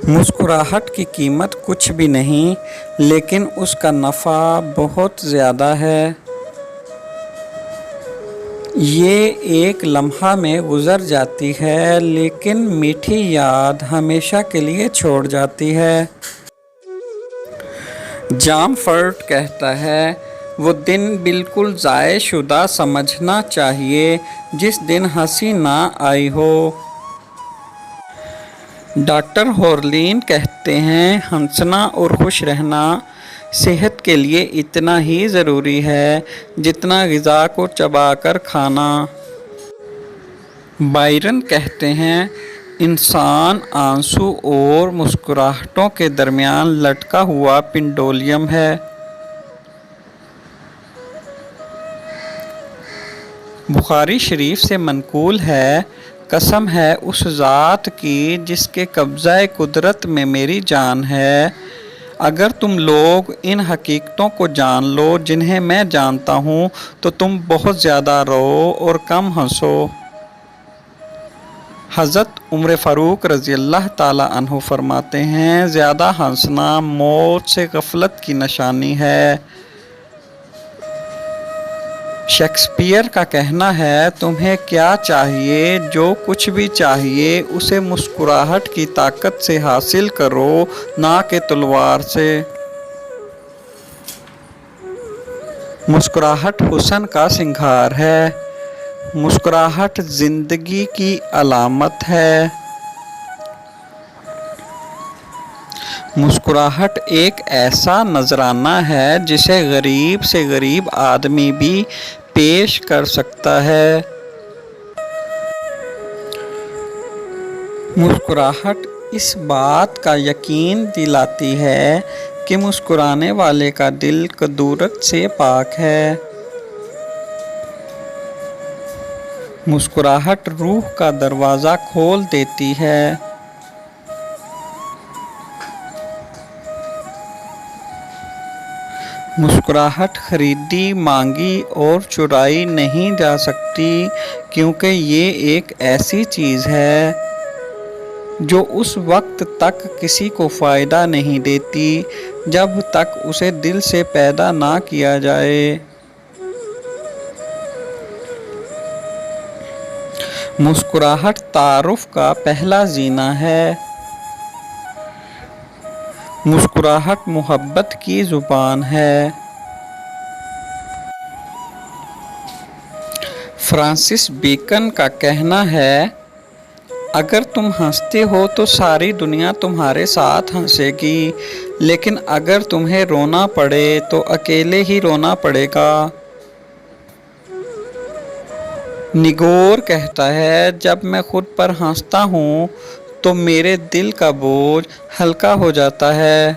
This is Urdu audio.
مسکراہٹ کی قیمت کچھ بھی نہیں، لیکن اس کا نفع بہت زیادہ ہے۔ یہ ایک لمحہ میں گزر جاتی ہے، لیکن میٹھی یاد ہمیشہ کے لیے چھوڑ جاتی ہے۔ جان فرٹ کہتا ہے، وہ دن بالکل ضائع شدہ سمجھنا چاہیے جس دن ہنسی نہ آئی ہو۔ ڈاکٹر ہورلین کہتے ہیں، ہنسنا اور خوش رہنا صحت کے لیے اتنا ہی ضروری ہے جتنا غذا کو چبا کر کھانا۔ بائرن کہتے ہیں، انسان آنسو اور مسکراہٹوں کے درمیان لٹکا ہوا پنڈولیم ہے۔ بخاری شریف سے منقول ہے، قسم ہے اس ذات کی جس کے قبضہ قدرت میں میری جان ہے، اگر تم لوگ ان حقیقتوں کو جان لو جنہیں میں جانتا ہوں تو تم بہت زیادہ رو اور کم ہنسو۔ حضرت عمر فاروق رضی اللہ تعالیٰ عنہ فرماتے ہیں، زیادہ ہنسنا موت سے غفلت کی نشانی ہے۔ شیکسپیئر کا کہنا ہے، تمہیں کیا چاہیے؟ جو کچھ بھی چاہیے اسے مسکراہٹ کی طاقت سے حاصل کرو، نہ کہ تلوار سے۔ مسکراہٹ حسن کا سنگھار ہے۔ مسکراہٹ زندگی کی علامت ہے۔ مسکراہٹ ایک ایسا نذرانہ ہے جسے غریب سے غریب آدمی بھی پیش کر سکتا ہے۔ مسکراہٹ اس بات کا یقین دلاتی ہے کہ مسکرانے والے کا دل کدورت سے پاک ہے۔ مسکراہٹ روح کا دروازہ کھول دیتی ہے۔ مسکراہٹ خریدی، مانگی اور چرائی نہیں جا سکتی، کیونکہ یہ ایک ایسی چیز ہے جو اس وقت تک کسی کو فائدہ نہیں دیتی جب تک اسے دل سے پیدا نہ کیا جائے۔ مسکراہٹ تعارف کا پہلا زینہ ہے۔ مسکراہٹ محبت کی زبان ہے۔ فرانسس بیکن کا کہنا ہے، اگر تم ہنستے ہو تو ساری دنیا تمہارے ساتھ ہنسے گی، لیکن اگر تمہیں رونا پڑے تو اکیلے ہی رونا پڑے گا۔ نیگور کہتا ہے، جب میں خود پر ہنستا ہوں تو میرے دل کا بوجھ ہلکا ہو جاتا ہے۔